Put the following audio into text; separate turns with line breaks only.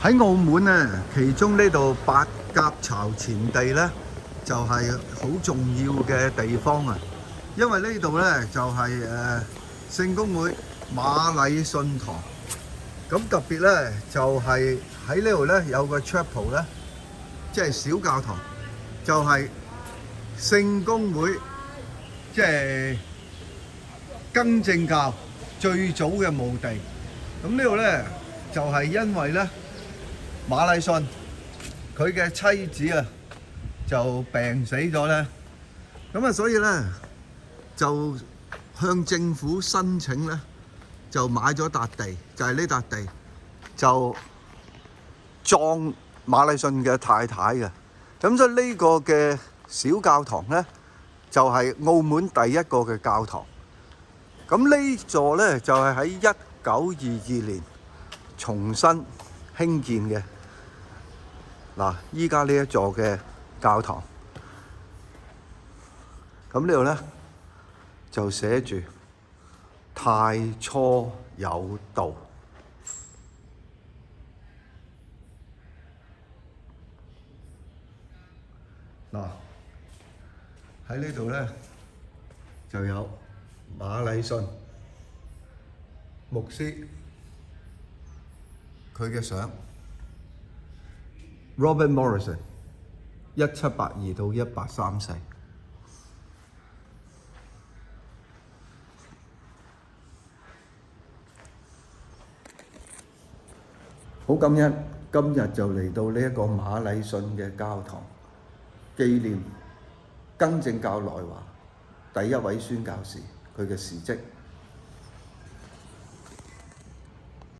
喺澳門咧，其中呢度八甲巢前地咧，就係好重要嘅地方啊！因為呢度咧就係聖公會馬禮遜堂，咁特別咧就係喺呢度咧有個 chapel 咧，即係小教堂，就係聖公會即係更正教最早嘅墓地。咁呢度咧就係因為咧馬禮遜佢嘅妻子啊就病死咗咧，咁啊所以咧就向政府申請咧，就買咗笪地，就係呢笪地就葬馬禮遜嘅太太嘅。咁所以呢個嘅小教堂咧就係澳門第一個嘅教堂。咁呢座咧就係喺1922年重新興建嘅。嗱，依家呢一座嘅教堂，咁呢度咧就寫住太初有道。嗱，喺呢度咧就有馬禮遜牧師佢嘅相 ，Robert Morrison 1782到1834。好感恩今日就嚟到呢一個馬禮遜嘅教堂，紀念更正教來華第一位宣教士佢嘅事蹟。